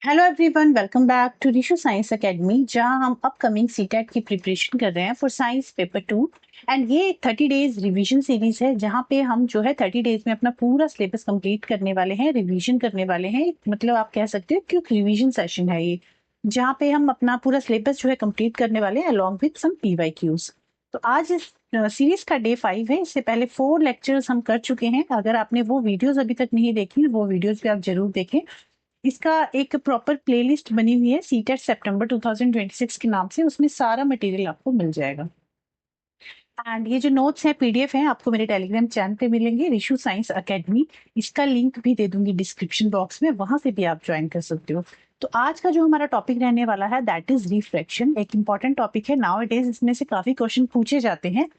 Hello everyone, welcome back to Rishu science academy, जहां हम upcoming CTET की प्रिपरेशन कर रहे हैं फॉर साइंस पेपर 2। एंड ये 30 डेज रिवीजन सीरीज है, जहां पे हम जो है 30 डेज में अपना पूरा सिलेबस कंप्लीट करने वाले हैं, रिवीजन करने वाले हैं। मतलब आप कह सकते हो क्विक रिवीजन सेशन है ये, जहां पे हम अपना पूरा सिलेबस जो है कंप्लीट करने वाले हैं अलॉन्ग विद सम पीवाईक्यूज। तो आज इस सीरीज का डे 5 है। इससे पहले 4 लेक्चर्स हम कर चुके हैं। अगर आपने वो वीडियोस अभी तक नहीं देखी, वो वीडियोस भी आप जरूर देखें। इसका एक प्रॉपर प्लेलिस्ट बनी हुई है सीटेट सितंबर 2026 के नाम से, उसमें सारा मटेरियल आपको मिल जाएगा। एंड ये जो नोट्स हैं, पीडीएफ हैं, आपको मेरे टेलीग्राम चैनल पे मिलेंगे, रिशु साइंस एकेडमी। इसका लिंक भी दे दूंगी डिस्क्रिप्शन बॉक्स में, वहां से भी आप ज्वाइन कर सकते हो। तो आज का जो हमारा टॉपिक रहने वाला है दैट इज रिफ्रैक्शन। एक इंपॉर्टेंट टॉपिक है नाउ इट इज, इसमें से काफी क्वेश्चन पूछे जाते हैं।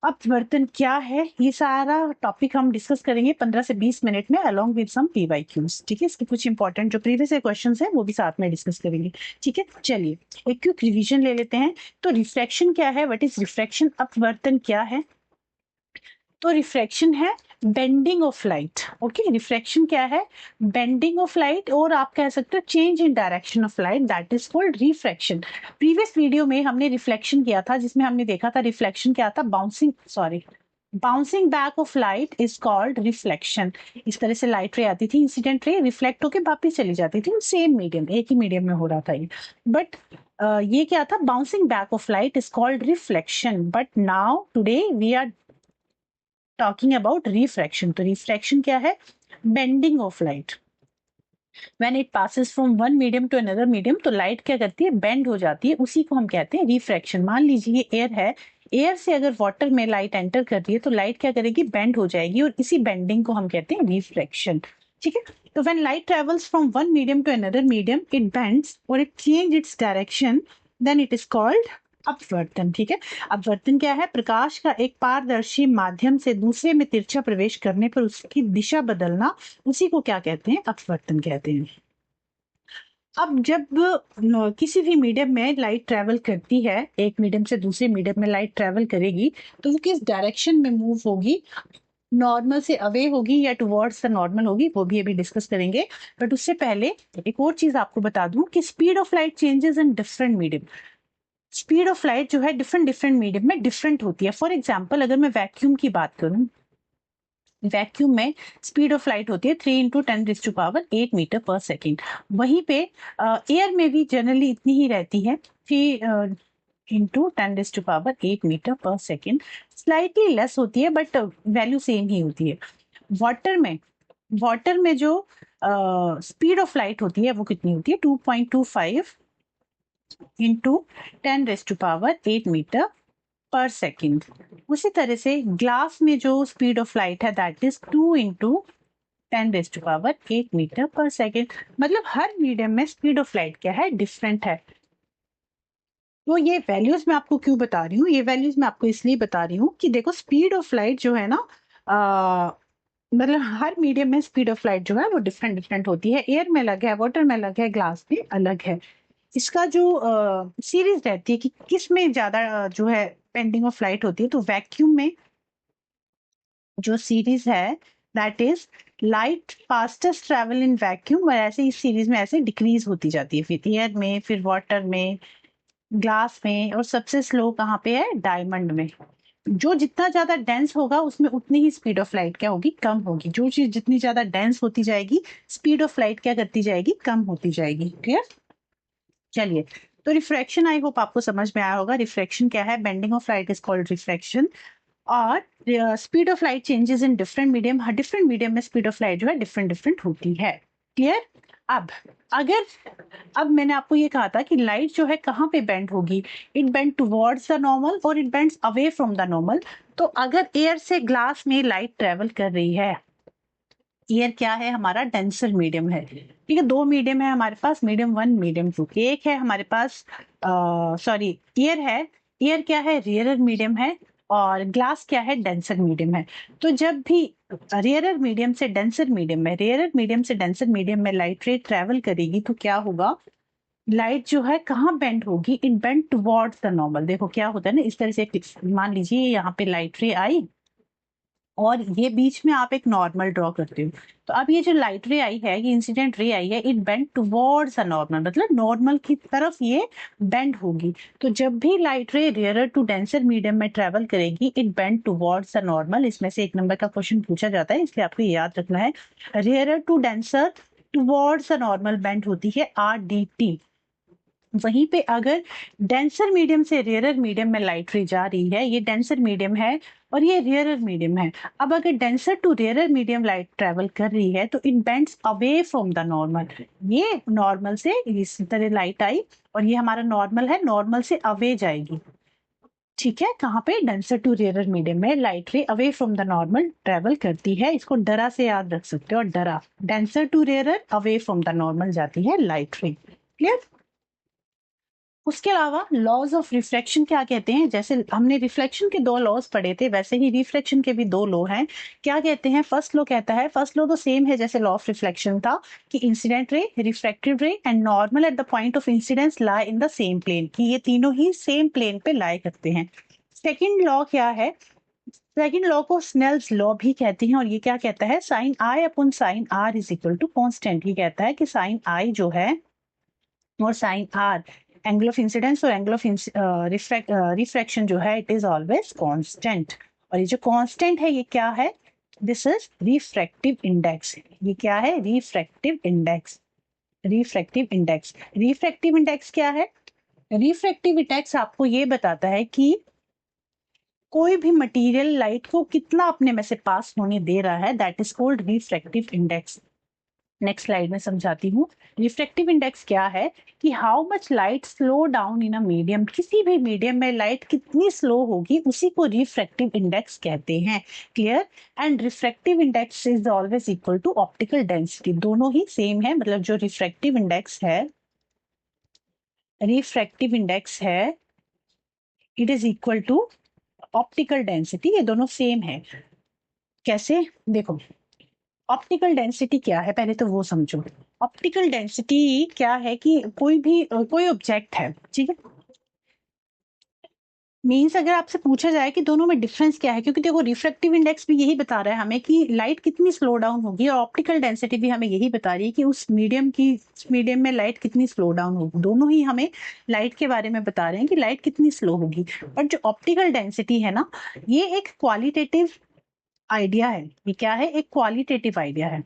अपवर्तन क्या है, ये सारा टॉपिक हम डिस्कस करेंगे 15 से 20 मिनट में अलोंग विद सम पीवाईक्यूज। ठीक है, इसके कुछ इंपॉर्टेंट जो प्रीवियस क्वेश्चंस हैं वो भी साथ में डिस्कस करेंगे। ठीक है, चलिए एक क्विक रिवीजन ले लेते हैं। तो रिफ्रैक्शन क्या है, व्हाट इज रिफ्रैक्शन? अपवर्तन क्या है? तो रिफ्रैक्शन है bending of light. Okay, refraction क्या है? बेंडिंग ऑफ लाइट, और आप कह सकते हो change in direction of light, that is called refraction. Previous video में हमने रिफ्लेक्शन किया था, जिसमें हमने देखा था रिफ्लेक्शन क्या था, bouncing back of light is called reflection. इस तरह से लाइट रे आती थी, इंसिडेंट रे रिफ्लेक्ट होकर वापस चली जाती थी, सेम मीडियम, एक ही मीडियम में हो रहा था ये। बट ये क्या था, bouncing back of light is called reflection. But now today we are talking about refraction. तो रिफ्रैक्शन क्या है? Bending of light. When it passes from one medium to another medium, तो लाइट क्या करती है, बेंड हो जाती है, उसी को हम कहते हैं रिफ्रैक्शन। मान लीजिए ये एयर है, एयर से अगर वाटर में लाइट एंटर कर रही है तो लाइट क्या करेगी, बेंड हो जाएगी, और इसी बेंडिंग को हम कहते हैं रिफ्रैक्शन। ठीक है, तो when light travels from one medium to another medium, it bends और it change its direction, then it is called अपवर्तन। ठीक है, अपवर्तन क्या है? प्रकाश का एक पारदर्शी माध्यम से दूसरे में तिरछा प्रवेश करने पर उसकी दिशा बदलना, उसी को क्या कहते हैं, अपवर्तन कहते हैं। अब जब किसी भी मीडियम में लाइट ट्रेवल करती है, एक मीडियम से दूसरे मीडियम में लाइट ट्रेवल करेगी, तो वो किस डायरेक्शन में मूव होगी? नॉर्मल से अवे होगी या टुवर्ड्स द नॉर्मल होगी, वो भी अभी डिस्कस करेंगे। बट उससे पहले एक और चीज आपको बता दूं कि speed of light changes in different medium. Speed of light जो है डिफरेंट डिफरेंट मीडियम में डिफरेंट होती है। फॉर एग्जाम्पल, अगर मैं वैक्यूम की बात करूं, वैक्यूम में स्पीड ऑफ लाइट होती है 3 × 10⁸ मीटर पर सेकेंड। वहीं पे एयर में भी जनरली इतनी ही रहती है, 3 × 10⁸ मीटर पर सेकेंड। स्लाइटली लेस होती है बट वैल्यू सेम ही होती है। वाटर में जो स्पीड ऑफ लाइट होती है वो कितनी होती है, 2.25 × 10⁸ मीटर पर सेकेंड। उसी तरह से ग्लास में जो स्पीड ऑफ लाइट है दैट इज 2 × 10⁸ मीटर पर सेकेंड। मतलब हर मीडियम में स्पीड ऑफ लाइट क्या है, डिफरेंट है। तो ये वैल्यूज मैं आपको क्यों बता रही हूँ, ये वैल्यूज मैं आपको इसलिए बता रही हूँ कि देखो स्पीड ऑफ लाइट जो है ना, मतलब हर मीडियम में स्पीड ऑफ लाइट जो है वो डिफरेंट डिफरेंट होती है। एयर में अलग है, वाटर में अलग है, ग्लास में अलग है। इसका जो सीरीज रहती है कि किस में ज्यादा जो है बेंडिंग ऑफ लाइट होती है, तो वैक्यूम में जो सीरीज है that is light fastest travel in vacuum, और ऐसे इस सीरीज में ऐसे डिक्रीज होती जाती है, फिर एयर में, फिर वाटर में, ग्लास में, और सबसे स्लो कहाँ पे है, डायमंड में। जो जितना ज्यादा डेंस होगा उसमें उतनी ही स्पीड ऑफ लाइट क्या होगी, कम होगी। जो चीज जितनी ज्यादा डेंस होती जाएगी, स्पीड ऑफ लाइट क्या करती जाएगी, कम होती जाएगी। क्लियर? चलिए, तो रिफ्रैक्शन आई होप आपको समझ में आया होगा। रिफ्रैक्शन क्या है? Bending of light is called refraction. और speed of light changes in different medium, हर डिफरेंट मीडियम में स्पीड ऑफ लाइट जो है डिफरेंट डिफरेंट होती है। क्लियर? अब अगर अब मैंने आपको ये कहा था कि लाइट जो है कहाँ पे बेंड होगी, it bend towards the normal और it bends away from the normal. तो अगर एयर से ग्लास में लाइट ट्रेवल कर रही है, एयर क्या है, हमारा डेंसर मीडियम है। ठीक है, दो मीडियम है हमारे पास, मीडियम 1 मीडियम 2। एक है हमारे पास सॉरी एयर है, एयर क्या है, रेयरर मीडियम है, और ग्लास क्या है, डेंसर मीडियम है। तो जब भी रेयरर मीडियम से डेंसर मीडियम में, रेयरर मीडियम से डेंसर मीडियम में लाइट रे ट्रेवल करेगी, तो क्या होगा, लाइट जो है कहाँ बेंड होगी, it bend towards the normal. देखो क्या होता है ना, इस तरह से मान लीजिए यहाँ पे लाइट रे आई, और ये बीच में आप एक नॉर्मल ड्रॉ करते हो। तो अब ये जो लाइट रे आई है, ये इंसिडेंट रे आई है, it bend towards a normal, मतलब नॉर्मल की तरफ ये बेंड होगी। तो जब भी light ray rarer to denser medium में ट्रेवल करेगी, it bend towards a normal. इसमें से 1 नंबर का क्वेश्चन पूछा जाता है, इसलिए आपको ये याद रखना है। Rarer to denser towards a normal bend होती है RDT। वहीं पे अगर डेंसर मीडियम से रेयरर मीडियम में लाइट रे जा रही है, ये डेंसर मीडियम है और ये रेयरर मीडियम है। अब अगर denser to rarer medium light travel कर रही है तो it bends away from the normal. ये नॉर्मल से इस तरह लाइट आई और ये हमारा नॉर्मल है, नॉर्मल से अवे जाएगी। ठीक है, कहाँ पे? डेंसर टू रेयरर मीडियम में लाइट रे away from the normal travel करती है। इसको डरा से याद रख सकते हो, और डरा, denser to rarer away from the normal जाती है लाइट रे। क्लियर? उसके अलावा लॉज ऑफ रिफ्लेक्शन क्या कहते हैं? जैसे हमने रिफ्लेक्शन के 2 लॉज पढ़े थे, वैसे ही रिफ्लेक्शन के भी 2 लॉ हैं। क्या कहते हैं? फर्स्ट लॉ कहता है, फर्स्ट लॉ तो सेम है जैसे लॉ ऑफ रिफ्लेक्शन था, कि incident ray, refracted ray and normal at the point of incidence lie in the same plane, कि ये तीनों ही सेम प्लेन पे लाई करते हैं। सेकेंड लॉ क्या है? सेकेंड लॉ को स्नेल्स लॉ भी कहते हैं, और ये क्या कहता है? Sine i upon sine r is equal to constant. ये कहता है कि साइन आई जो है और sine r, angle of incidence और एंगल ऑफ रिफ्रैक्शन जो है, इट इज ऑलवेज कांस्टेंट। और ये जो कांस्टेंट है ये क्या है? This is refractive index. ये क्या है? Refractive index. Refractive index, refractive index क्या है? रिफ्रैक्टिव इंडेक्स आपको ये बताता है कि कोई भी मटेरियल लाइट को कितना अपने में से पास होने दे रहा है, that is called refractive index. Next slide में समझाती हूँ। रिफ्रैक्टिव इंडेक्स क्या है? कि how much light slow down in a medium, किसी भी मीडियम में लाइट कितनी स्लो होगी, उसी को रिफ्रैक्टिव इंडेक्स कहते हैं। Clear? And refractive index is always equal to optical density. दोनों ही सेम है, मतलब जो रिफ्रैक्टिव इंडेक्स है, रिफ्रैक्टिव इंडेक्स है, it is equal to optical density. ये दोनों सेम है। कैसे? देखो, ऑप्टिकल डेंसिटी क्या है पहले तो वो समझो। ऑप्टिकल डेंसिटी क्या है? कि कोई ऑब्जेक्ट है, ठीक है, मीन्स अगर आपसे पूछा जाए कि दोनों में डिफरेंस क्या है, क्योंकि देखो रिफ्रैक्टिव इंडेक्स भी यही बता रहा है हमें कि लाइट कितनी स्लो डाउन होगी, और ऑप्टिकल डेंसिटी भी हमें यही बता रही है कि उस मीडियम में लाइट कितनी स्लो डाउन होगी। दोनों ही हमें लाइट के बारे में बता रहे हैं कि लाइट कितनी स्लो होगी। और जो ऑप्टिकल डेंसिटी है ना, ये एक क्वालिटेटिव आइडिया है। ये क्या है? एक क्वालिटेटिव आइडिया है।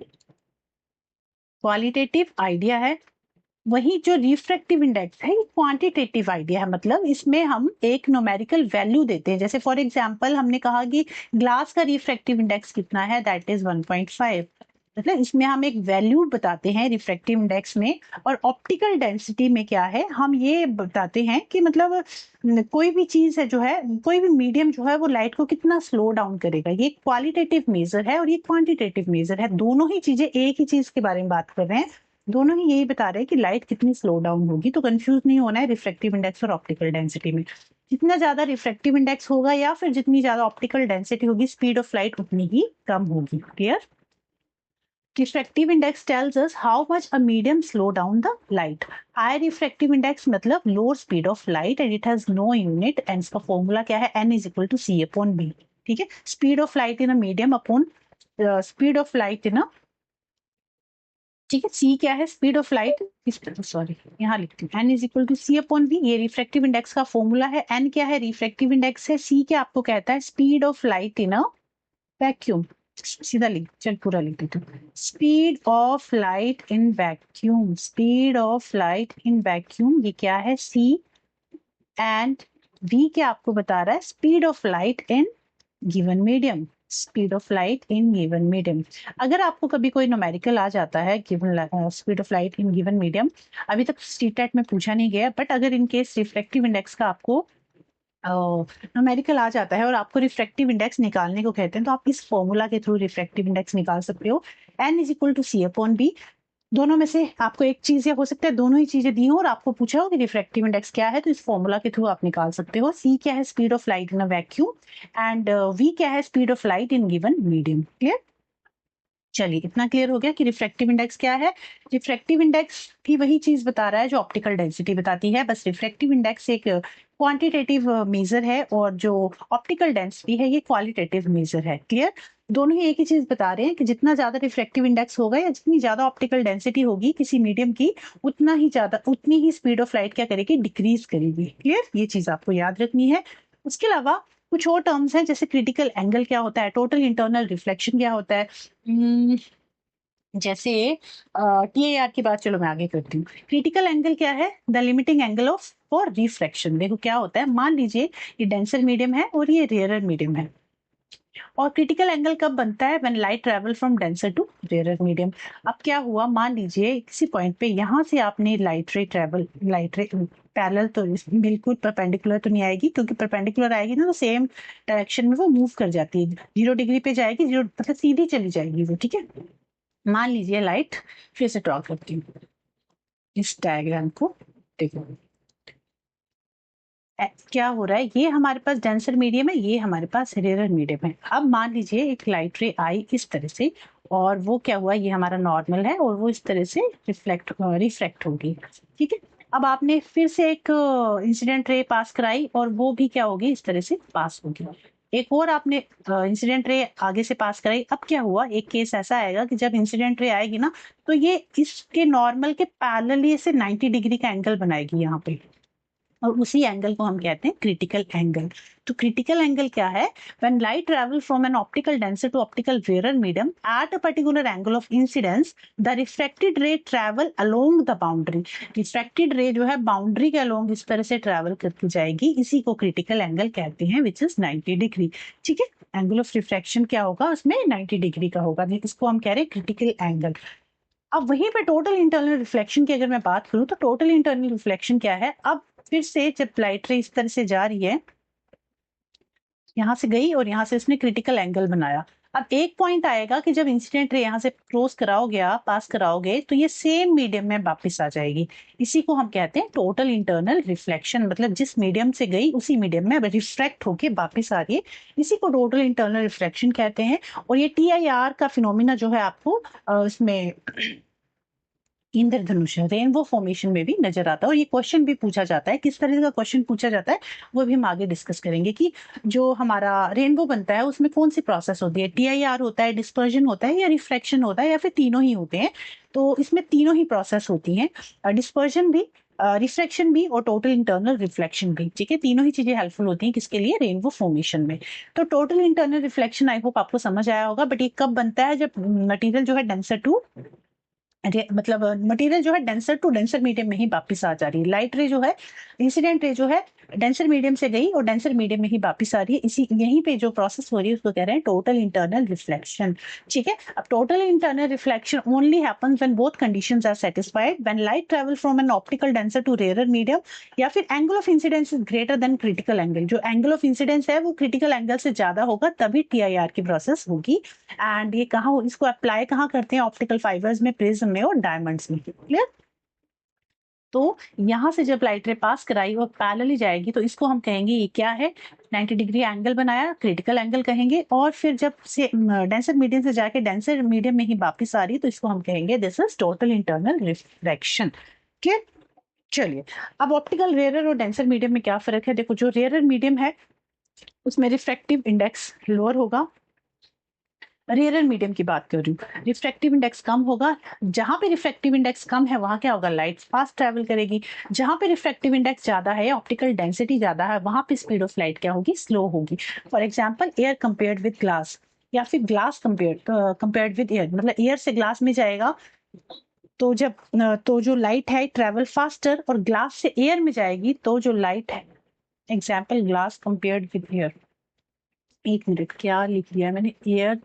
क्वालिटेटिव आइडिया है। वही जो रिफ्रैक्टिव इंडेक्स है, ये क्वांटिटेटिव आइडिया है, मतलब इसमें हम एक न्यूमेरिकल वैल्यू देते हैं। जैसे फॉर एग्जांपल हमने कहा कि ग्लास का रिफ्रैक्टिव इंडेक्स कितना है, दैट इज 1.5, मतलब इसमें हम एक वैल्यू बताते हैं रिफ्रैक्टिव इंडेक्स में। और ऑप्टिकल डेंसिटी में क्या है? हम ये बताते हैं कि मतलब कोई भी चीज है जो है, कोई भी मीडियम जो है वो लाइट को कितना स्लो डाउन करेगा। ये क्वालिटेटिव मेजर है और ये क्वांटिटेटिव मेजर है। दोनों ही चीजें एक ही चीज के बारे में बात कर रहे हैं, दोनों ही यही बता रहे हैं कि लाइट कितनी स्लो डाउन होगी। तो कंफ्यूज नहीं होना है रिफ्रैक्टिव इंडेक्स और ऑप्टिकल डेंसिटी में। जितना ज्यादा रिफ्रैक्टिव इंडेक्स होगा या फिर जितनी ज्यादा ऑप्टिकल डेंसिटी होगी, स्पीड ऑफ लाइट उतनी ही कम होगी। Clear? Refractive index tells us how much a medium slow down the light. High refractive index मतलब lower speed of light and it has no unit, and इसका formula क्या है? N is equal to C upon B. ठीक है, speed of light in a medium upon speed of light in a, ठीक है, C क्या है? Speed of light, sorry यहाँ लिखती हूँ, N is equal to C upon B। ये रिफ्रैक्टिव इंडेक्स का फॉर्मूला है। N क्या है? रिफ्रैक्टिव इंडेक्स है। C क्या आपको कहता है? Speed of light in a vacuum. सीधा लिख, चल पूरा लिख देती हूँ। Speed of light in vacuum, speed of light in vacuum, ये क्या है? C। एंड V क्या आपको बता रहा है? Speed of light in given medium, speed of light in given medium. अगर आपको कभी कोई न्यूमेरिकल आ जाता है given speed of light in given medium, अभी तक स्टेट में पूछा नहीं गया, बट अगर इन केस रिफ्लेक्टिव इंडेक्स का आपको न्यूमेरिकल आ जाता है और आपको रिफ्रैक्टिव इंडेक्स निकालने को कहते हैं, तो आप इस फॉर्मूला के थ्रू रिफ्रैक्टिव इंडेक्स निकाल सकते हो। N is equal to C upon B। दोनों में से आपको एक चीज, या हो सकता है दोनों ही चीजें दी हो और आपको पूछा हो कि रिफ्रैक्टिव इंडेक्स क्या है, तो इस फॉर्मूला के थ्रू आप निकाल सकते हो। C क्या है? Speed of light in a vacuum. And V क्या है? Speed of light in given medium. Clear? चलिए, इतना क्लियर हो गया कि रिफ्रैक्टिव इंडेक्स क्या है। रिफ्रैक्टिव इंडेक्स भी वही चीज बता रहा है जो ऑप्टिकल डेंसिटी बताती है, बस रिफ्रैक्टिव इंडेक्स एक क्वांटिटेटिव मेजर है और जो ऑप्टिकल डेंसिटी है ये क्वालिटेटिव मेजर है। क्लियर? दोनों ही एक ही चीज बता रहे हैं कि जितना ज्यादा रिफ्रैक्टिव इंडेक्स होगा या जितनी ज्यादा ऑप्टिकल डेंसिटी होगी किसी मीडियम की, उतनी ही स्पीड ऑफ लाइट क्या करेगी, डिक्रीज करेगी। क्लियर, ये चीज आपको याद रखनी है। उसके अलावा कुछ और टर्म्स हैं, जैसे क्रिटिकल एंगल क्या होता है, टोटल इंटरनल रिफ्लेक्शन क्या होता है। जैसे TIR की बात चलो मैं आगे करती हूँ। क्रिटिकल एंगल क्या है, the limiting angle of for refraction. देखो क्या होता है, मान लीजिए ये डेंसर मीडियम है और ये रेयरर मीडियम है, और क्रिटिकल एंगल कब बनता है, when light travel from denser to rarer medium. अब क्या हुआ, मान लीजिए किसी पॉइंट पे यहाँ से आपने लाइट रे पैरेलल तो बिल्कुल परपेंडिकुलर तो नहीं आएगी, क्योंकि परपेंडिकुलर आएगी ना तो सेम डायरेक्शन में वो मूव कर जाती है, 0 डिग्री पे जाएगी, जीरो मतलब सीधी चली जाएगी वो, ठीक है। मान लीजिए लाइट, फिर से ड्रॉ करती हूँ इस डायग्राम को, देखो क्या हो रहा है, ये हमारे पास डेंसर मीडियम है, ये हमारे पास रेयरर मीडियम है। अब मान लीजिए एक लाइट रे आई इस तरह से, और वो क्या हुआ, ये हमारा नॉर्मल है और वो इस तरह से रिफ्लेक्ट होगी, ठीक है। अब आपने फिर से एक इंसिडेंट रे पास कराई और वो भी क्या होगी, इस तरह से पास होगी। एक और आपने इंसिडेंट रे आगे से पास कराई। अब क्या हुआ, एक केस ऐसा आएगा कि जब इंसिडेंट रे आएगी ना, तो ये इसके नॉर्मल के पैरेलली से 90 डिग्री का एंगल बनाएगी यहाँ पे, और उसी एंगल को हम कहते हैं क्रिटिकल एंगल। तो क्रिटिकल एंगल क्या है, when light travel from an optical denser to optical rare medium at a particular angle of incidence, the refracted ray travel along the boundary. Refracted ray जो है boundary के along इस तरह से travel करती जाएगी, इसी को क्रिटिकल एंगल कहते हैं, विच इज 90 डिग्री, ठीक है। एंगल ऑफ रिफ्रैक्शन क्या होगा उसमें, 90 डिग्री का होगा, इसको हम कह रहे हैं क्रिटिकल एंगल। अब वहीं पे टोटल इंटरनल रिफ्लेक्शन की अगर मैं बात करूं, तो टोटल इंटरनल रिफ्लेक्शन क्या है, अब फिर से जब लाइट रे इस तरह से जा रही है, यहां से गई और यहां से इसने क्रिटिकल एंगल बनाया। अब एक पॉइंट आएगा कि जब इंसिडेंट रे यहां से क्रॉस कराओगे, आप पास कराओगे, तो ये सेम मीडियम में वापस आ जाएगी। इसी को हम कहते हैं टोटल इंटरनल रिफ्लेक्शन, मतलब जिस मीडियम से गई उसी मीडियम में रिफ्रैक्ट होके वापस आ रही है, इसी को टोटल इंटरनल रिफ्लेक्शन कहते हैं। और ये TIR का फिनोमिना जो है आपको इसमें इंद्रधनुष रेनबो फॉर्मेशन में भी नजर आता है। और ये क्वेश्चन भी पूछा जाता है, किस तरह का क्वेश्चन पूछा जाता है वो भी हम आगे डिस्कस करेंगे, कि जो हमारा रेनबो बनता है उसमें कौन सी प्रोसेस होती है, TIR होता है, डिस्पर्जन होता है, या रिफ्रैक्शन होता है, या फिर तीनों ही होते हैं। तो इसमें तीनों ही प्रोसेस होती हैं, डिस्पर्जन भी, रिफ्रैक्शन भी और टोटल इंटरनल रिफ्लेक्शन भी, ठीक है। तीनों ही चीजें हेल्पफुल होती हैं किसके लिए, रेनबो फॉर्मेशन में। तो total internal reflection I hope आपको समझ आया होगा। बट ये कब बनता है, जब मटेरियल जो है डेंसर टू मतलब मटेरियल जो है डेंसर टू डेंसर मीडियम में ही वापस आ जा रही है। लाइट रे जो है, इंसिडेंट रे जो है डेंसर मीडियम से गई और डेंसर मीडियम में ही वापस आ रही है, इसी यहीं पे जो प्रोसेस हो रही है उसको कह रहे हैं टोटल इंटरनल रिफ्लेक्शन, ठीक है। अब total internal reflection only happens when both conditions are satisfied, when light travel from an optical denser to rare medium, या फिर angle of incidence is greater than critical angle, जो angle of incidence है वो critical angle से ज्यादा होगा, तभी TIR की प्रोसेस होगी। एंड ये कहाँ, इसको अप्लाई कहाँ करते हैं, ऑप्टिकल फाइबर्स में, प्रिज्म में और डायमंड्स में, क्लियर। तो यहां से जब लाइट रे पास कराई और पैरेलली जाएगी, तो इसको हम कहेंगे ये क्या है, 90 डिग्री एंगल बनाया, क्रिटिकल एंगल कहेंगे। और फिर जब से डेंसर मीडियम से जाके डेंसर मीडियम में ही वापस आ रही है, तो इसको हम कहेंगे this is total internal refraction, clear. चलिए, अब ऑप्टिकल रेयरर और डेंसर मीडियम में क्या फर्क है, देखो जो रेयरर मीडियम है उसमें रिफ्रैक्टिव इंडेक्स लोअर होगा, रेयर मीडियम की बात कर रही हूँ, रिफ्रैक्टिव इंडेक्स कम होगा। जहां पे रिफ्रैक्टिव इंडेक्स कम है वहां क्या होगा, लाइट फास्ट ट्रेवल करेगी। जहां पे रिफ्रैक्टिव इंडेक्स ज्यादा है, ऑप्टिकल डेंसिटी ज्यादा है, वहां पे स्पीड ऑफ लाइट क्या होगी, स्लो होगी। For example air compared with glass, या फिर ग्लास कंपेयर्ड विद एयर, मतलब एयर से ग्लास में जाएगा तो जब तो जो लाइट है ट्रेवल फास्टर, और ग्लास से एयर में जाएगी तो जो लाइट है, example glass compared with air, एक मिनट क्या लिख दिया मैंने, एयर,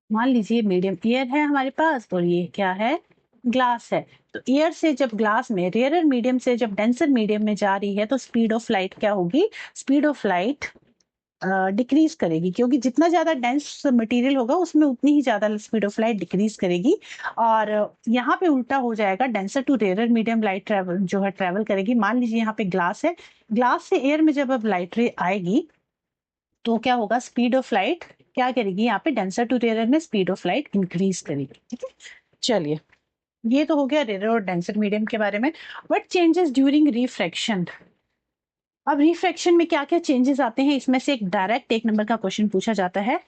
मान लीजिए मीडियम एयर है हमारे पास और ये क्या है, ग्लास है। तो एयर से जब ग्लास में, रेयरर मीडियम से जब डेंसर मीडियम में जा रही है, तो स्पीड ऑफ लाइट क्या होगी, स्पीड ऑफ लाइट डिक्रीज करेगी, क्योंकि जितना ज्यादा डेंस मटेरियल होगा उसमें उतनी ही ज्यादा स्पीड ऑफ लाइट डिक्रीज करेगी। और यहाँ पे उल्टा हो जाएगा, denser to rarer medium light travel जो है ट्रेवल करेगी। मान लीजिए यहाँ पे ग्लास है, ग्लास से एयर में जब अब लाइट रे आएगी तो क्या होगा, स्पीड ऑफ लाइट क्या करेगी, यहाँ पे डेंसर टू रेयर में स्पीड ऑफ लाइट इंक्रीज करेगी, ठीक है। चलिए, ये तो हो गया रेयर और डेंसर मीडियम के बारे में। व्हाट चेंजेस ड्यूरिंग रिफ्रैक्शन, अब रिफ्रैक्शन में क्या क्या चेंजेस आते हैं, इसमें से एक डायरेक्ट 1 नंबर का क्वेश्चन पूछा जाता है।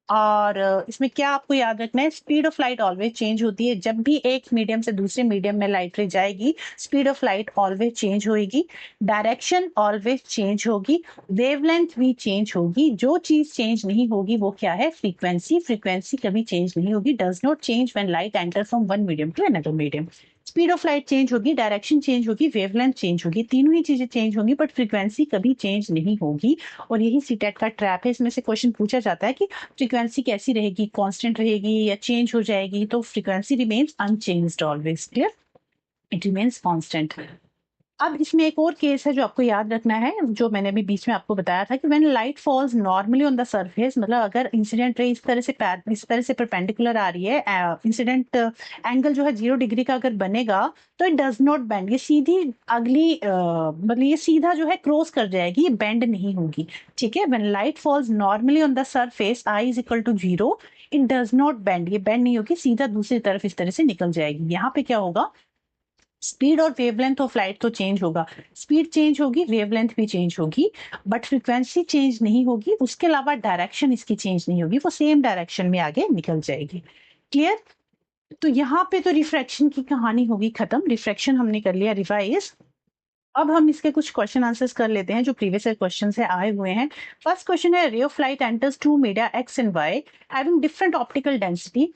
और इसमें क्या आपको याद रखना है, speed of light always change होती है। जब भी एक मीडियम से दूसरे मीडियम में लाइट रे जाएगी, speed of light always change होगी, डायरेक्शन ऑलवेज चेंज होगी, वेवलेंथ भी चेंज होगी। जो चीज चेंज नहीं होगी वो क्या है, फ्रीक्वेंसी। फ्रीक्वेंसी कभी चेंज नहीं होगी, does not change when light enter from one medium to another medium. Speed of light change होगी, डायरेक्शन चेंज होगी, वेवलेंथ चेंज होगी, तीनों ही चीजें चेंज होंगी, बट फ्रीक्वेंसी कभी चेंज नहीं होगी। और यही सीटेट का ट्रैप है। इसमें से क्वेश्चन पूछा जाता है कि फ्रीक्वेंसी कैसी रहेगी, कांस्टेंट रहेगी या चेंज हो जाएगी? तो frequency remains unchanged always, clear, it remains constant. अब इसमें एक और केस है जो आपको याद रखना है, जो मैंने अभी बीच में आपको बताया था कि when light falls normally on the surface, मतलब अगर इंसिडेंट रे इस तरह से परपेंडिकुलर आ रही है, इंसिडेंट एंगल जो है 0 डिग्री का अगर बनेगा, तो इट डज नॉट बेंड, ये सीधी अगली मतलब ये सीधा जो है क्रॉस कर जाएगी, ये बेंड नहीं होगी, ठीक है। When light falls normally on the surface, i is equal to 0, it does not bend, ये बेंड नहीं होगी, सीधा दूसरी तरफ इस तरह से निकल जाएगी। यहाँ पे क्या होगा, स्पीड और वेवलेंथ ऑफ लाइट तो चेंज होगा, स्पीड चेंज होगी, वेवलेंथ भी चेंज होगी, बट फ्रीक्वेंसी चेंज नहीं होगी। उसके अलावा डायरेक्शन इसकी चेंज नहीं होगी, वो सेम डायरेक्शन में आगे निकल जाएगी, क्लियर। तो यहाँ पे तो रिफ्रैक्शन की कहानी होगी खत्म, रिफ्रैक्शन हमने कर लिया रिवाइज। अब हम इसके कुछ क्वेश्चन आंसर्स कर लेते हैं जो प्रीवियस क्वेश्चन से आए हुए हैं। फर्स्ट क्वेश्चन है, ray of light enters two media X and Y having different optical density,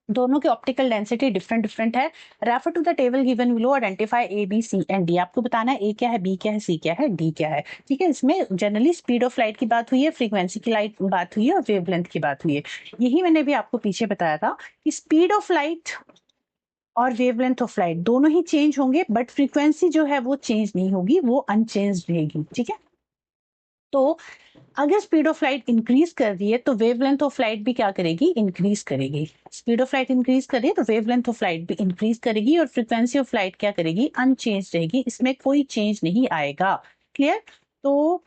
दोनों की ऑप्टिकल डेंसिटी डिफरेंट डिफरेंट है। Refer to the table given below, identify A B C and D. आपको बताना है ए क्या है, B क्या है, सी क्या है, डी क्या है, ठीक है। इसमें जनरली स्पीड ऑफ लाइट की बात हुई है, फ्रीक्वेंसी की लाइट बात हुई है और वेवलेंथ की बात हुई है। यही मैंने भी आपको पीछे बताया था कि स्पीड ऑफ लाइट और वेवलेंथ ऑफ लाइट दोनों ही चेंज होंगे, बट फ्रीक्वेंसी जो है वो चेंज नहीं होगी, वो अनचेंज रहेगी, ठीक है। तो अगर स्पीड ऑफ लाइट इंक्रीज कर रही है तो वेवलेंथ ऑफ लाइट भी क्या करेगी, इंक्रीज करेगी। स्पीड ऑफ लाइट इंक्रीज कर रही है तो वेवलेंथ ऑफ लाइट भी इंक्रीज करेगी, और फ्रीक्वेंसी ऑफ लाइट क्या करेगी, अनचेंज रहेगी, इसमें कोई चेंज नहीं आएगा, क्लियर। तो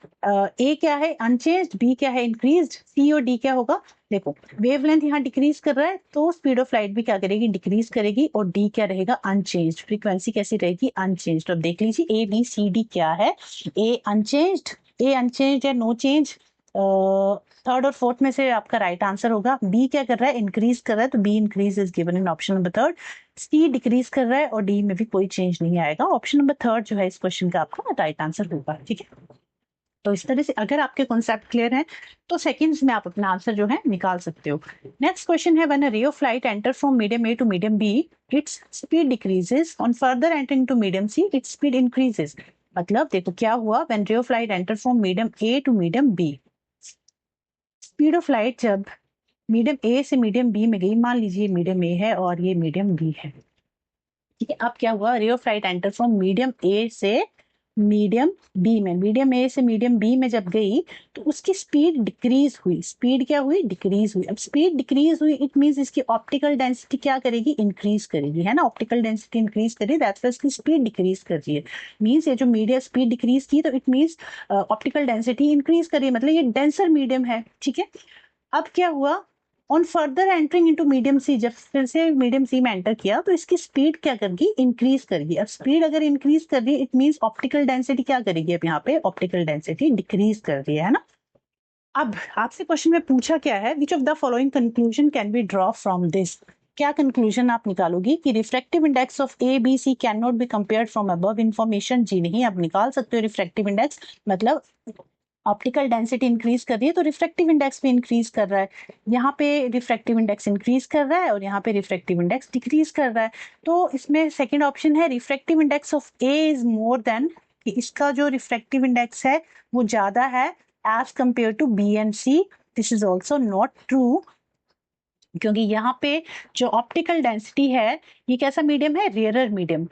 ए क्या है, अनचेंज्ड, बी क्या है, इंक्रीज्ड, सी और डी क्या होगा, देखो वेवलेंथ यहाँ डिक्रीज कर रहा है तो स्पीड ऑफ लाइट भी क्या करेगी, डिक्रीज करेगी, और डी क्या रहेगा, अनचेंज्ड, फ्रीक्वेंसी कैसी रहेगी, अनचेंज्ड। अब देख लीजिए ए बी सी डी क्या है, ए अनचेंज्ड, ए अनचेंज्ड है, नो चेंज, थर्ड और फोर्थ में से आपका राइट आंसर होगा। बी क्या कर रहा है, इंक्रीज कर रहा है, तो B increase is given in option number third. C decrease कर रहा है और डी में भी कोई चेंज नहीं आएगा, ऑप्शन नंबर थर्ड जो है इस क्वेश्चन का आपका राइट आंसर होगा, ठीक है। तो इस तरह से अगर आपके कॉन्सेप्ट क्लियर है तो सेकंड्स में आप अपना आंसर जो है निकाल सकते हो। नेक्स्ट क्वेश्चन है, when a ray of light enter from medium A to medium B, its speed decreases, on further entering to medium C its speed increases. मतलब देखो क्या हुआ, when ray of light enter from medium A to medium B, speed of light जब medium A से medium B में गई, मान लीजिए मीडियम ए है और ये मीडियम बी है, ठीक है। अब क्या हुआ, रे of light enter from medium A से मीडियम बी में, मीडियम ए से मीडियम बी में जब गई तो उसकी स्पीड डिक्रीज हुई, स्पीड क्या हुई, डिक्रीज हुई। अब स्पीड डिक्रीज हुई, इट मींस इसकी ऑप्टिकल डेंसिटी क्या करेगी, इंक्रीज करेगी, है ना, ऑप्टिकल डेंसिटी इंक्रीज करेगी, दैट्स व्हाई इसकी स्पीड डिक्रीज कर रही है। मींस ये जो मीडियम स्पीड डिक्रीज की तो it means optical density increase कर रही है, मतलब ये डेंसर मीडियम है, ठीक है। अब क्या हुआ, on further entering into medium C, जब फिर से मीडियम सी में एंटर किया तो इसकी स्पीड क्या करेगी, इंक्रीज करेगी। अब स्पीड अगर इंक्रीज कर रही है इट मींस ऑप्टिकल डेंसिटी क्या करेगी, अब यहाँ पे ऑप्टिकल डेंसिटी डिक्रीज कर रही है ना। अब आपसे क्वेश्चन में पूछा क्या है, which of the following conclusion can be draw from this, क्या कंक्लूजन आप निकालोगी कि refractive index of A B C can not be compared from above information. जी नहीं, आप निकाल सकते हो रिफ्रैक्टिव इंडेक्स, मतलब ऑप्टिकल डेंसिटी इंक्रीज कर रही है तो रिफ्रैक्टिव इंडेक्स भी इंक्रीज कर रहा है। यहाँ पे रिफ्रैक्टिव इंडेक्स इंक्रीज कर रहा है और यहाँ पे रिफ्रैक्टिव इंडेक्स डिक्रीज कर रहा है। तो इसमें सेकंड ऑप्शन है, refractive index of A is more than, कि इसका जो रिफ्रैक्टिव इंडेक्स है वो ज्यादा है as compare to B and C. This is also not true, क्योंकि यहाँ पे जो ऑप्टिकल डेंसिटी है ये कैसा मीडियम है, रेयरर मीडियम।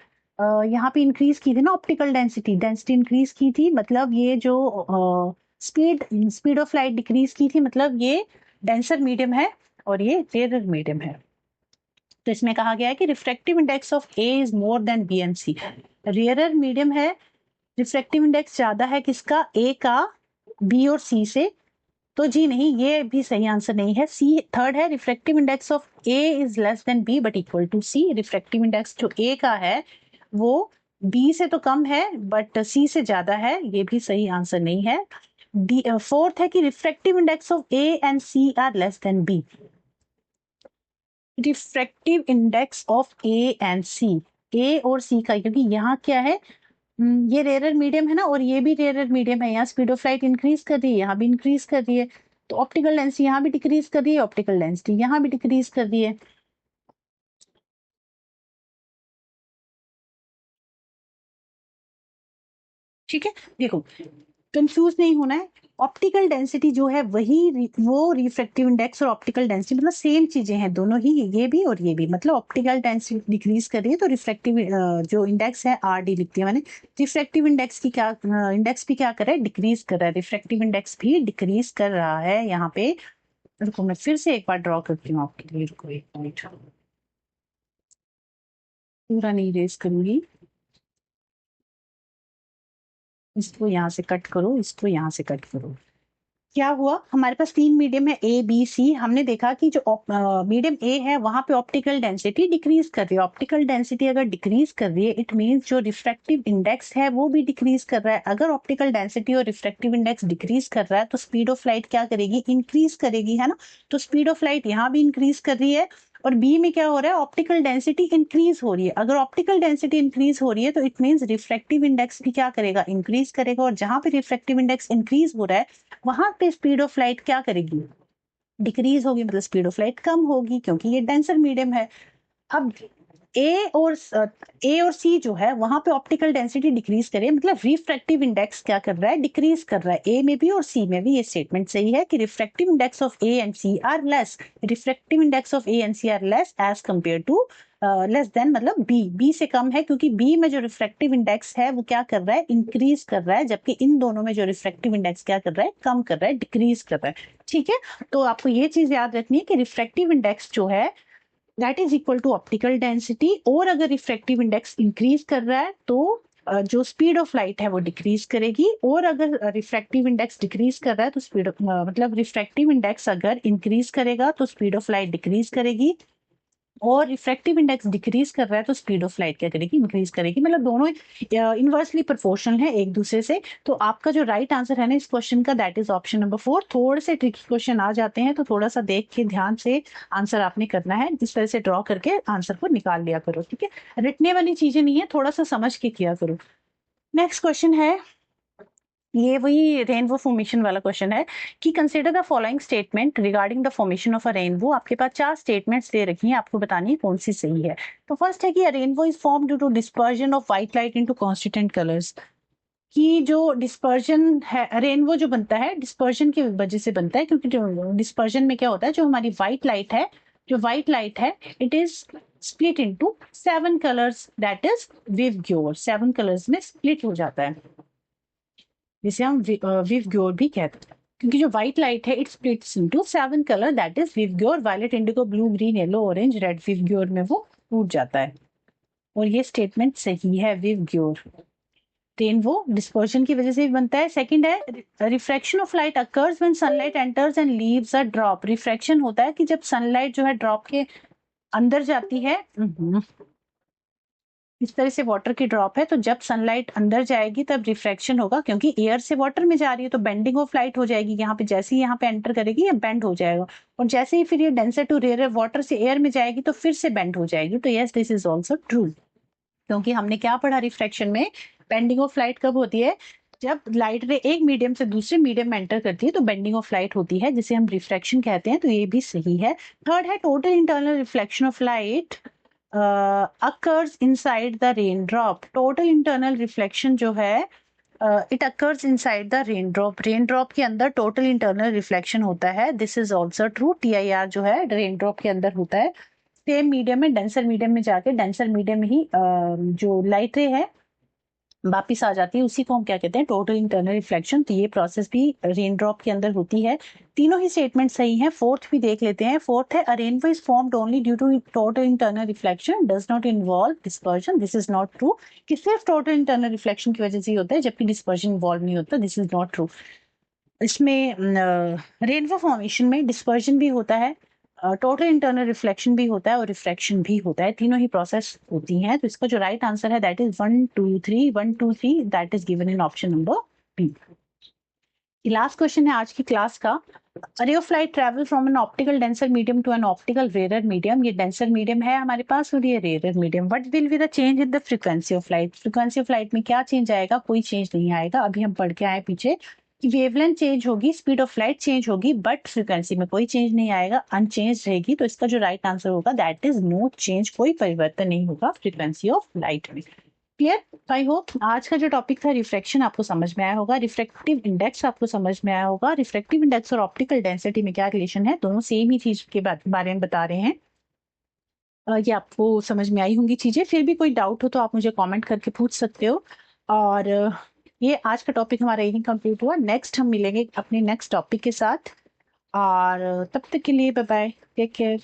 यहाँ पे इंक्रीज की थी ना ऑप्टिकल डेंसिटी, डेंसिटी इंक्रीज की थी, मतलब ये जो स्पीड ऑफ लाइट डिक्रीज की थी, मतलब ये डेंसर मीडियम है और ये रेयरर मीडियम है। तो इसमें कहा गया है कि refractive index of A is more than B and C, rarer medium है, रिफ्रैक्टिव इंडेक्स ज्यादा है किसका, ए का बी और सी से। तो जी नहीं, ये भी सही आंसर नहीं है, सी थर्ड है, refractive index of A is less than B but equal to C. Refractive index जो ए का है वो बी से तो कम है बट सी से ज्यादा है, ये भी सही आंसर नहीं है। फोर्थ है कि refractive index of A and C are less than B. Refractive index of A and C, A और सी का, क्योंकि यहाँ क्या है, ये रेयर मीडियम है ना, और ये भी रेयर मीडियम है, यहाँ स्पीड ऑफ लाइट इंक्रीज कर रही है, यहाँ भी इंक्रीज कर रही है, तो ऑप्टिकल डेंसिटी यहाँ भी डिक्रीज कर रही है, ऑप्टिकल डेंसिटी यहाँ भी डिक्रीज कर रही है। ठीक है, देखो कंफ्यूज नहीं होना है, ऑप्टिकल डेंसिटी जो है वही वो रिफ्रैक्टिव इंडेक्स और ऑप्टिकल डेंसिटी मतलब सेम चीजें हैं दोनों ही, ये भी और ये भी, मतलब ऑप्टिकल डेंसिटी डिक्रीज कर रही है तो रिफ्रैक्टिव जो इंडेक्स है आर डी लिखती है मैंने, रिफ्रैक्टिव इंडेक्स की क्या, इंडेक्स भी क्या कर रहा है, डिक्रीज कर रहा है, रिफ्रैक्टिव इंडेक्स भी डिक्रीज कर रहा है यहाँ पे। रुको मैं फिर से एक बार ड्रॉ करती हूँ आपके लिए, रुको एक मिनट, पूरा नहीं रेज करूंगी, इसको यहाँ से कट करो, इसको यहाँ से कट करो। क्या हुआ, हमारे पास तीन मीडियम है ए बी सी, हमने देखा कि जो मीडियम ए है वहां पे ऑप्टिकल डेंसिटी डिक्रीज कर रही है, ऑप्टिकल डेंसिटी अगर डिक्रीज कर रही है इट मींस जो रिफ्रैक्टिव इंडेक्स है वो भी डिक्रीज कर रहा है। अगर ऑप्टिकल डेंसिटी और रिफ्रैक्टिव इंडेक्स डिक्रीज कर रहा है तो स्पीड ऑफ लाइट क्या करेगी, इंक्रीज करेगी, है ना। तो स्पीड ऑफ लाइट यहाँ भी इंक्रीज कर रही है, और बी में क्या हो रहा है, ऑप्टिकल डेंसिटी इंक्रीज हो रही है। अगर ऑप्टिकल डेंसिटी इंक्रीज हो रही है तो इट मींस रिफ्रैक्टिव इंडेक्स भी क्या करेगा, इंक्रीज करेगा, और जहां पे रिफ्रैक्टिव इंडेक्स इंक्रीज हो रहा है वहां पे स्पीड ऑफ लाइट क्या करेगी, डिक्रीज होगी, मतलब स्पीड ऑफ लाइट कम होगी क्योंकि ये डेंसर मीडियम है। अब ए और सी जो है वहां पे ऑप्टिकल डेंसिटी डिक्रीज करे, मतलब रिफ्रैक्टिव इंडेक्स क्या कर रहा है, डिक्रीज कर रहा है, ए में भी और सी में भी। ये स्टेटमेंट सही है कि refractive index of A and C are less, refractive index of A and C are less as compare to less than, मतलब बी से कम है, क्योंकि बी में जो रिफ्रैक्टिव इंडेक्स है वो क्या कर रहा है, इंक्रीज कर रहा है, जबकि इन दोनों में जो रिफ्रैक्टिव इंडेक्स क्या कर रहा है, कम कर रहा है, डिक्रीज कर रहा है। ठीक है, तो आपको ये चीज याद रखनी है कि रिफ्रैक्टिव इंडेक्स जो है that is equal to optical density, और अगर रिफ्रैक्टिव इंडेक्स इंक्रीज कर रहा है तो जो स्पीड ऑफ लाइट है वो डिक्रीज करेगी, और अगर रिफ्रैक्टिव इंडेक्स डिक्रीज कर रहा है तो स्पीड मतलब रिफ्रैक्टिव इंडेक्स अगर इंक्रीज करेगा तो स्पीड ऑफ लाइट डिक्रीज करेगी, और रिफ्रैक्टिव इंडेक्स डिक्रीज कर रहा है तो स्पीड ऑफ लाइट क्या करेगी, इंक्रीज करेगी, मतलब दोनों इनवर्सली प्रोपोर्शनल है एक दूसरे से। तो आपका जो राइट आंसर है ना इस क्वेश्चन का दैट इज ऑप्शन नंबर 4। थोड़े से ट्रिकी क्वेश्चन आ जाते हैं तो थोड़ा सा देख के ध्यान से आंसर आपने करना है, इस तरह से ड्रॉ करके आंसर को निकाल लिया करो। ठीक है, रटने वाली चीजें नहीं है, थोड़ा सा समझ के किया करो। नेक्स्ट क्वेश्चन है, ये वही रेनबो फॉर्मेशन वाला क्वेश्चन है कि consider the following statement regarding the formation of a rainbow. आपके पास चार स्टेटमेंट्स दे रखी हैं, आपको बतानी है कौन सी सही है। तो फर्स्ट है कि a rainbow is form due to dispersion of white light into constituent colours, कि जो डिस्पर्जन है, रेनबो जो बनता है डिस्पर्जन की वजह से बनता है, क्योंकि डिस्पर्जन में क्या होता है, जो हमारी व्हाइट लाइट है, जो व्हाइट लाइट है it is split into 7 colours, that is विवग्योर, 7 कलर्स में स्प्लिट हो जाता है, जिसे हम विवग्योर भी कहते हैं, क्योंकि जो व्हाइट लाइट है it splits into 7 colour, that is विवग्योर, violet, Indigo, blue, green, yellow, orange, red, विवग्योर में वो टूट जाता है। और ये स्टेटमेंट सही है, विवग्योर रेनबो डिस्पर्शन की वजह से भी बनता है। सेकंड है refraction of light occurs when sunlight enters and leaves a drop, refraction होता है कि जब सनलाइट जो है ड्रॉप के अंदर जाती है, इस तरह से वाटर की ड्रॉप है, तो जब सनलाइट अंदर जाएगी तब रिफ्रैक्शन होगा, क्योंकि एयर से वाटर में जा रही है तो बेंडिंग ऑफ लाइट हो जाएगी, यहाँ पे जैसे ही यहाँ पे एंटर करेगी ये बेंड हो जाएगा, और जैसे ही फिर ये डेंसर टू रेयर वाटर से एयर में जाएगी तो फिर से बेंड हो जाएगी। तो yes this is also true, क्योंकि हमने क्या पढ़ा रिफ्रैक्शन में, बेंडिंग ऑफ लाइट कब होती है, जब लाइट रे एक मीडियम से दूसरे मीडियम में एंटर करती है तो बेंडिंग ऑफ लाइट होती है, जिसे हम रिफ्रैक्शन कहते हैं, तो ये भी सही है। थर्ड है total internal reflection of light occurs inside the rain drop, total internal reflection जो है it occurs inside the rain drop, rain drop के अंदर टोटल इंटरनल रिफ्लेक्शन होता है, this is also true, TIR जो है रेन ड्रॉप के अंदर होता है, सेम मीडियम में डेंसर मीडियम में जाके डेंसर मीडियम में ही जो लाइट रे है वापिस आ जाती है, उसी को हम क्या कहते हैं, टोटल इंटरनल रिफ्लेक्शन। तो ये प्रोसेस भी रेन ड्रॉप के अंदर होती है। तीनों ही स्टेटमेंट सही हैं। फोर्थ भी देख लेते हैं। फोर्थ है a rainbow is formed only due to total internal reflection, does not involve dispersion, this is not true, कि सिर्फ टोटल इंटरनल रिफ्लेक्शन की वजह से ही होता है जबकि डिस्पर्जन इन्वॉल्व नहीं होता, दिस इज नॉट ट्रू। इसमें रेनबो फॉर्मेशन में डिस्पर्जन भी होता है, टोटल इंटरनल रिफ्लेक्शन भी होता है और रिफ्रैक्शन भी होता है, तीनों ही प्रोसेस होती हैं। तो इसका जो राइट आंसर है that is 1 2 3 1 2 3, that is given in option number B. Last question है आज की क्लास का। Ray of light travel from an optical denser medium to an optical rare medium. ये डेंसर मीडियम है हमारे पास और ये rare medium. What will be the change in the frequency of light? Frequency of light में क्या change आएगा? कोई चेंज नहीं आएगा। अभी हम पढ़ के आए पीछे कि वेवलेंथ चेंज होगी, स्पीड ऑफ लाइट चेंज होगी, बट फ्रीक्वेंसी में कोई चेंज नहीं आएगा, अनचेंज रहेगी। तो इसका जो राइट आंसर होगा दैट इज नो चेंज, कोई परिवर्तन नहीं होगा फ्रीक्वेंसी ऑफ लाइट में। क्लियर? आई होप आज का जो टॉपिक था रिफ्रैक्शन आपको समझ में आया होगा, रिफ्रैक्टिव इंडेक्स आपको समझ में आया होगा। रिफ्रैक्टिव इंडेक्स और ऑप्टिकल डेंसिटी में क्या रिलेशन है? दोनों सेम ही चीज के बारे में बता रहे हैं। ये आपको समझ में आई होंगी चीजें। फिर भी कोई डाउट हो तो आप मुझे कमेंट करके पूछ सकते हो। और ये आज का टॉपिक हमारा यही कंप्लीट हुआ। नेक्स्ट हम मिलेंगे अपने नेक्स्ट टॉपिक के साथ, और तब तक के लिए बाय बाय, टेक केयर।